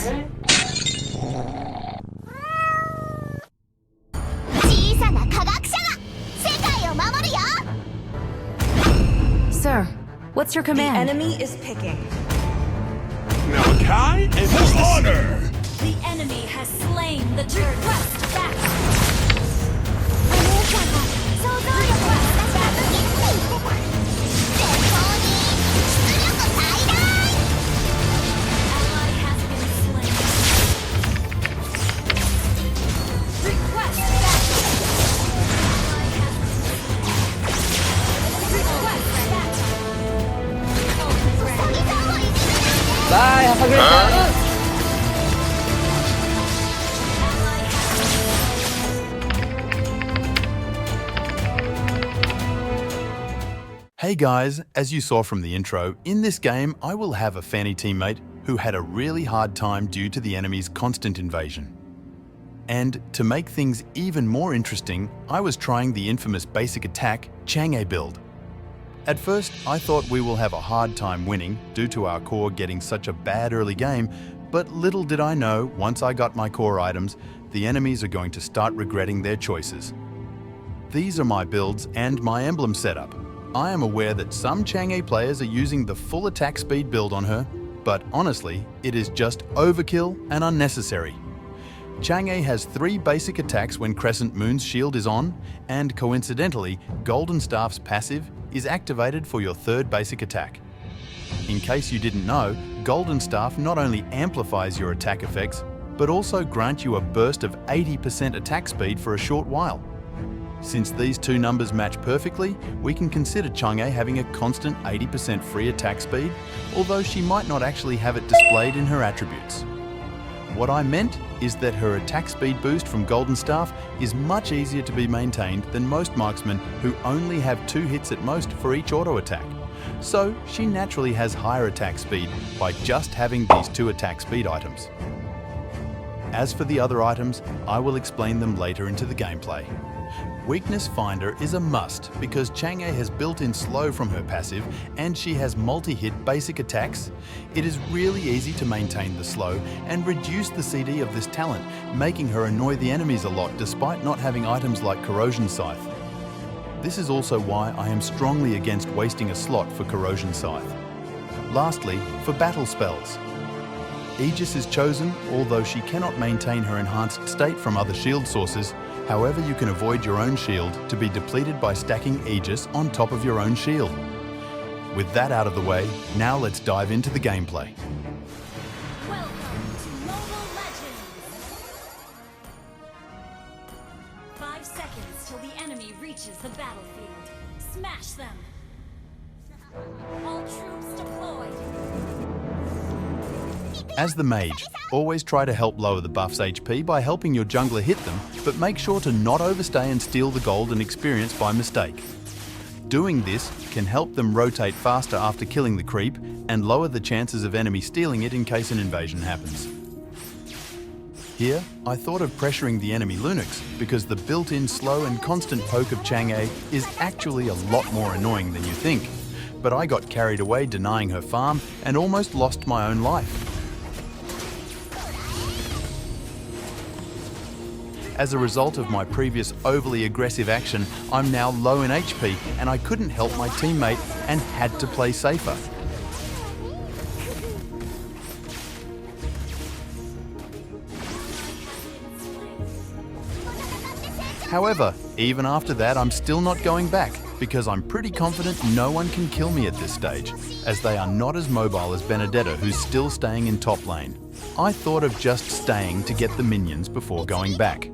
Sir, what's your command? The enemy is picking. Now, Kai and for honor! The enemy has slain the turret. Request back. Ally has been slain. Request back. Ally has been slain. Request back. Bye, have a great day. Hey guys, as you saw from the intro, in this game I will have a Fanny teammate who had a really hard time due to the enemy's constant invasion. And to make things even more interesting, I was trying the infamous basic attack CHANG'E build. At first, I thought we will have a hard time winning due to our core getting such a bad early game, but little did I know, once I got my core items, the enemies are going to start regretting their choices. These are my builds and my emblem setup. I am aware that some CHANG'E players are using the full attack speed build on her, but honestly, it is just overkill and unnecessary. CHANG'E has 3 basic attacks when Crescent Moon's shield is on, and coincidentally, Golden Staff's passive is activated for your 3rd basic attack. In case you didn't know, Golden Staff not only amplifies your attack effects, but also grant you a burst of 80% attack speed for a short while. Since these two numbers match perfectly, we can consider CHANG'E having a constant 80% free attack speed, although she might not actually have it displayed in her attributes. What I meant is that her attack speed boost from Golden Staff is much easier to be maintained than most marksmen who only have 2 hits at most for each auto attack. So she naturally has higher attack speed by just having these 2 attack speed items. As for the other items, I will explain them later into the gameplay. Weakness Finder is a must because CHANG'E has built-in slow from her passive and she has multi-hit basic attacks. It is really easy to maintain the slow and reduce the CD of this talent, making her annoy the enemies a lot despite not having items like Corrosion Scythe. This is also why I am strongly against wasting a slot for Corrosion Scythe. Lastly, for battle spells. Aegis is chosen, although she cannot maintain her enhanced state from other shield sources. However, you can avoid your own shield to be depleted by stacking Aegis on top of your own shield. With that out of the way, now let's dive into the gameplay. Welcome to Mobile Legends! 5 seconds till the enemy reaches the battlefield. Smash them! All troops deployed! As the mage, always try to help lower the buff's HP by helping your jungler hit them, but make sure to not overstay and steal the gold and experience by mistake. Doing this can help them rotate faster after killing the creep and lower the chances of enemy stealing it in case an invasion happens. Here, I thought of pressuring the enemy Lunix because the built-in slow and constant poke of CHANG'E is actually a lot more annoying than you think, but I got carried away denying her farm and almost lost my own life. As a result of my previous overly aggressive action, I'm now low in HP and I couldn't help my teammate and had to play safer. However, even after that, I'm still not going back because I'm pretty confident no one can kill me at this stage, as they are not as mobile as Benedetta, who's still staying in top lane. I thought of just staying to get the minions before going back.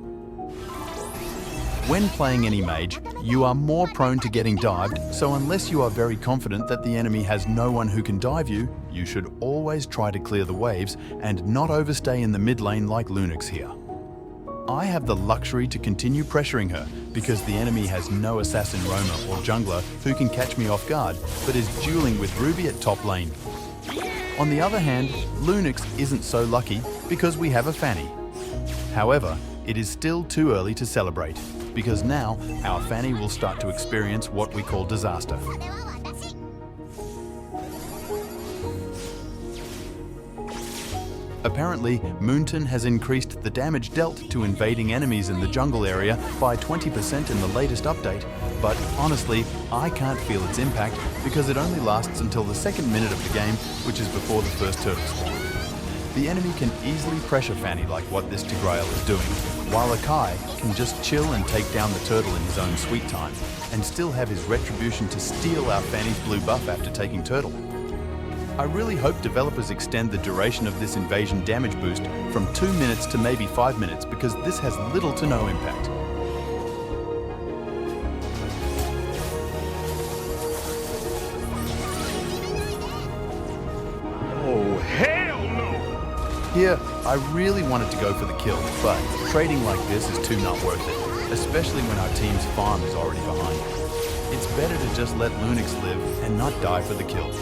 When playing any mage, you are more prone to getting dived, so unless you are very confident that the enemy has no one who can dive you, you should always try to clear the waves and not overstay in the mid lane like Lunix here. I have the luxury to continue pressuring her because the enemy has no assassin roamer or jungler who can catch me off guard, but is dueling with Ruby at top lane. On the other hand, Lunix isn't so lucky because we have a Fanny. However, it is still too early to celebrate, because now our Fanny will start to experience what we call disaster. Apparently, Moonton has increased the damage dealt to invading enemies in the jungle area by 20% in the latest update, but honestly, I can't feel its impact because it only lasts until the second minute of the game, which is before the first turtle spawn. The enemy can easily pressure Fanny like what this Tigrail is doing, while Akai can just chill and take down the turtle in his own sweet time, and still have his retribution to steal our Fanny's blue buff after taking turtle. I really hope developers extend the duration of this invasion damage boost from 2 minutes to maybe 5 minutes because this has little to no impact. Oh, hell no! Here, I really wanted to go for the kill, but trading like this is too not worth it, especially when our team's farm is already behind. It's better to just let Lunix live and not die for the kill.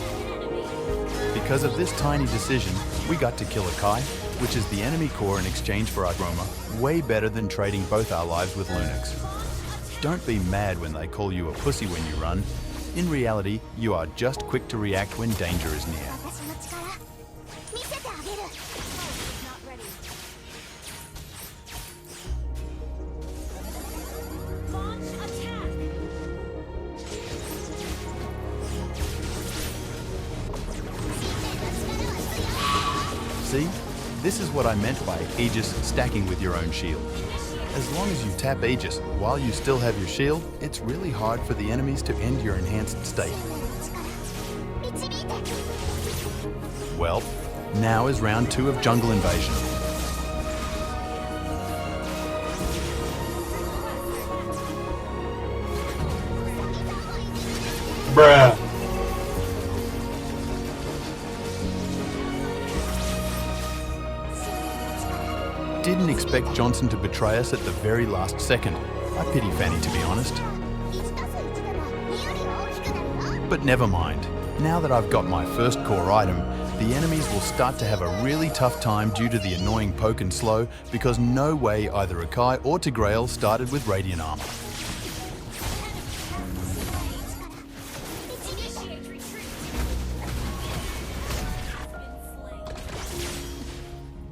Because of this tiny decision, we got to kill Akai, which is the enemy core in exchange for our Groma, way better than trading both our lives with Lunix. Don't be mad when they call you a pussy when you run. In reality, you are just quick to react when danger is near. See? This is what I meant by Aegis stacking with your own shield. As long as you tap Aegis while you still have your shield, it's really hard for the enemies to end your enhanced state. Well, now is round 2 of Jungle Invasion. Bruh. Didn't expect Johnson to betray us at the very last second. I pity Fanny, to be honest. But never mind. Now that I've got my first core item, the enemies will start to have a really tough time due to the annoying poke and slow because no way either Akai or Tigrail started with Radiant Armor.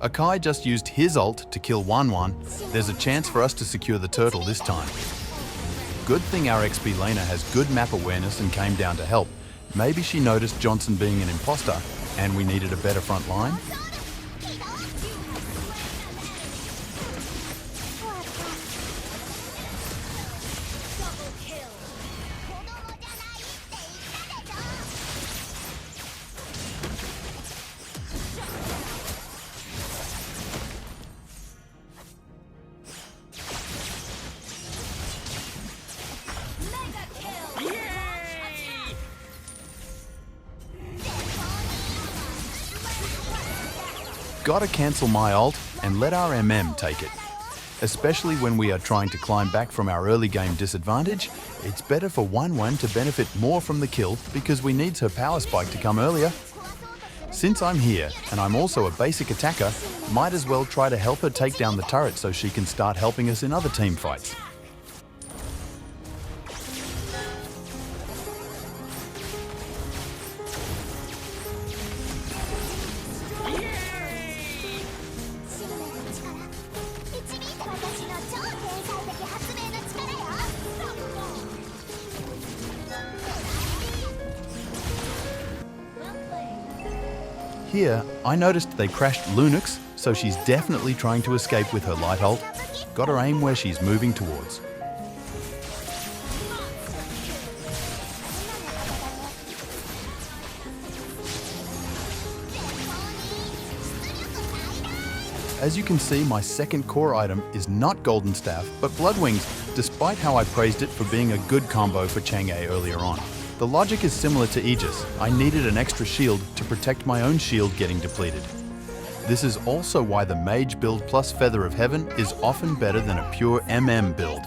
Akai just used his ult to kill 1-1. There's a chance for us to secure the turtle this time. Good thing our XP laner has good map awareness and came down to help. Maybe she noticed Johnson being an imposter and we needed a better front line. Gotta cancel my ult and let our MM take it. Especially when we are trying to climb back from our early game disadvantage, it's better for 1-1 to benefit more from the kill because we need her power spike to come earlier. Since I'm here and I'm also a basic attacker, might as well try to help her take down the turret so she can start helping us in other team fights. Here, I noticed they crashed Lunix, so she's definitely trying to escape with her light ult. Got her aim where she's moving towards. As you can see, my second core item is not Golden Staff, but Blood Wings, despite how I praised it for being a good combo for CHANG'E earlier on. The logic is similar to Aegis. I needed an extra shield to protect my own shield getting depleted. This is also why the Mage build plus Feather of Heaven is often better than a pure MM build.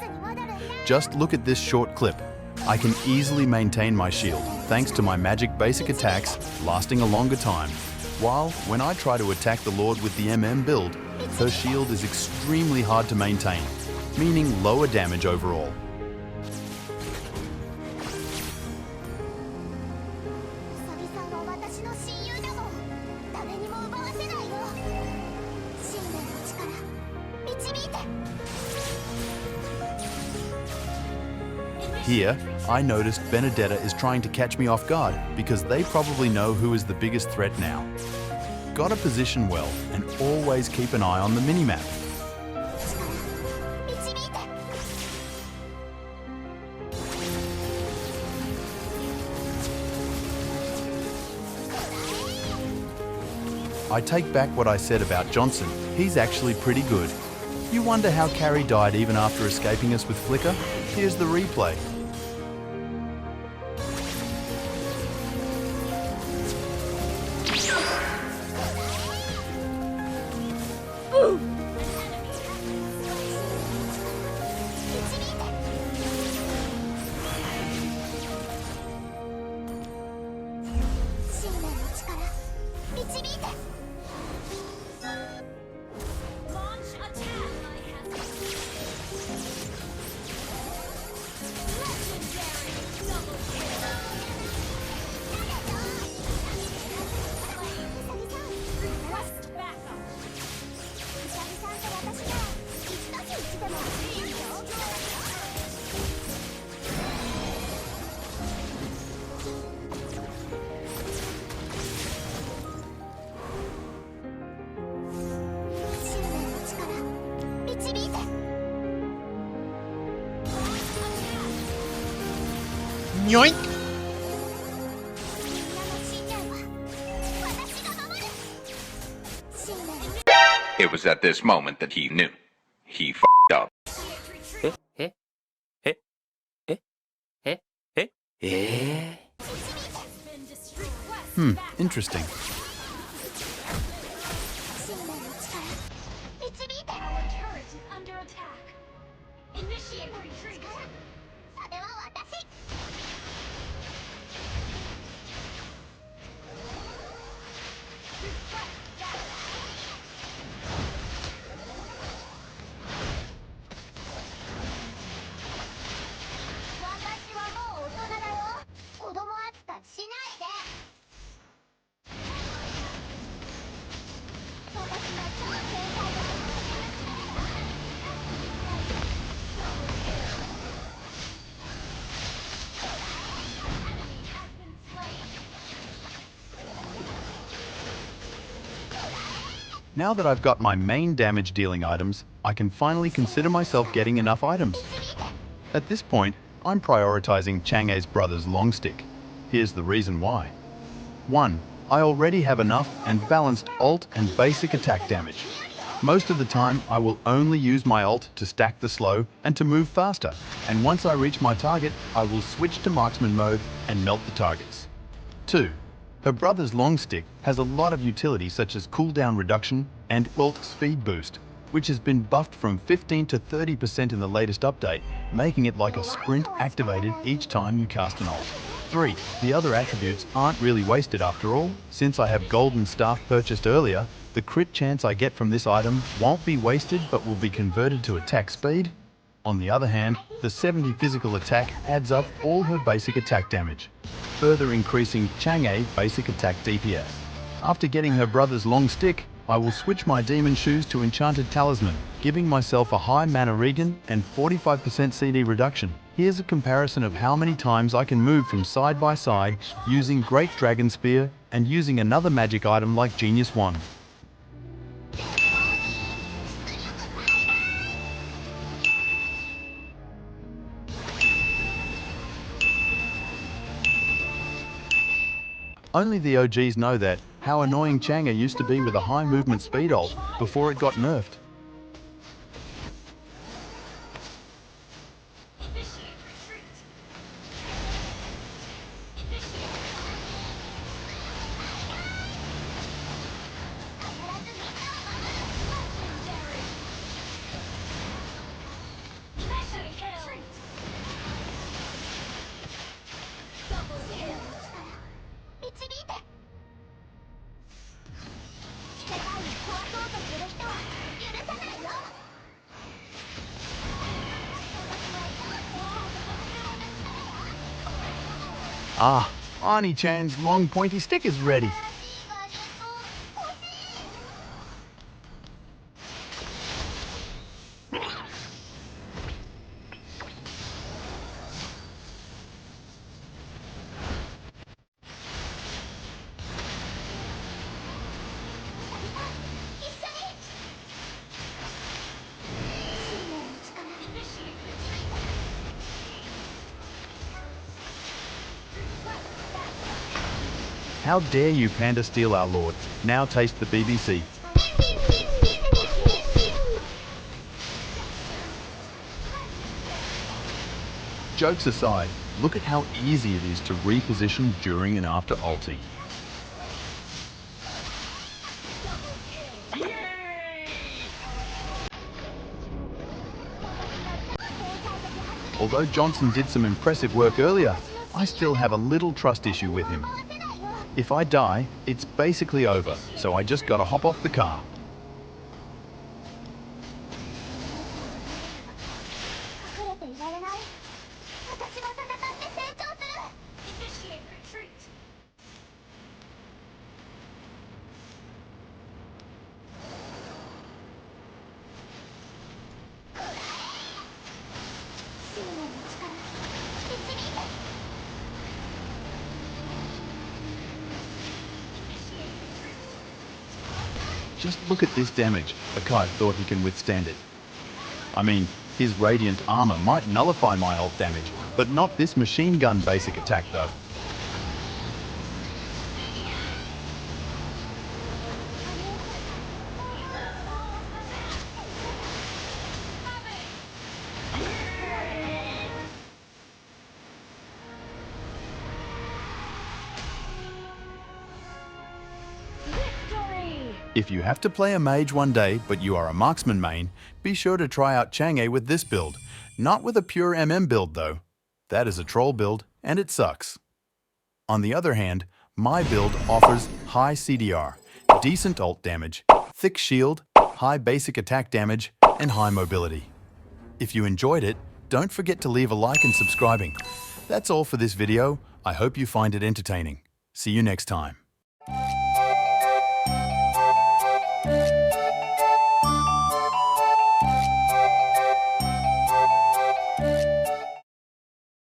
Just look at this short clip. I can easily maintain my shield thanks to my magic basic attacks lasting a longer time, while when I try to attack the Lord with the MM build, her shield is extremely hard to maintain, meaning lower damage overall. here, I noticed Benedetta is trying to catch me off guard because they probably know who is the biggest threat now. Gotta position well and always keep an eye on the minimap. I take back what I said about Johnson. He's actually pretty good. You wonder how Carrie died even after escaping us with Flicker? Here's the replay. Launch attack. Legendary double kill. Request backup. Yoink! It was at this moment that he knew. He f***ed up. Interesting. Our turret is under attack. Initiate retreat. Now that I've got my main damage dealing items, I can finally consider myself getting enough items. At this point, I'm prioritizing CHANG'E's brother's long stick. Here's the reason why. 1. I already have enough and balanced ult and basic attack damage. Most of the time, I will only use my ult to stack the slow and to move faster, and once I reach my target, I will switch to marksman mode and melt the targets. 2. Her brother's long stick has a lot of utility such as cooldown reduction and ult speed boost, which has been buffed from 15 to 30% in the latest update, making it like a sprint activated each time you cast an ult. 3. The other attributes aren't really wasted after all. Since I have golden staff purchased earlier, the crit chance I get from this item won't be wasted but will be converted to attack speed. On the other hand, the 70 physical attack adds up all her basic attack damage, further increasing CHANG'E basic attack DPS. After getting her brother's long stick, I will switch my demon shoes to enchanted talisman, giving myself a high mana regen and 45% CD reduction. Here's a comparison of how many times I can move from side by side using Great Dragon Spear and using another magic item like Genius Wand. Only the OGs know that, how annoying CHANG'E used to be with a high movement speed ult before it got nerfed. Ah, Ani-chan's long pointy stick is ready. How dare you panda steal our lord? Now taste the BBC. Jokes aside, look at how easy it is to reposition during and after ulti. Although Johnson did some impressive work earlier, I still have a little trust issue with him. If I die, it's basically over, so I just gotta hop off the car. Just look at this damage. Akai thought he can withstand it. I mean, his radiant armor might nullify my ult damage, but not this machine gun basic attack though. If you have to play a mage one day, but you are a marksman main, be sure to try out CHANG'E with this build. Not with a pure MM build though. That is a troll build, and it sucks. On the other hand, my build offers high CDR, decent ult damage, thick shield, high basic attack damage, and high mobility. If you enjoyed it, don't forget to leave a like and subscribing. That's all for this video. I hope you find it entertaining. See you next time.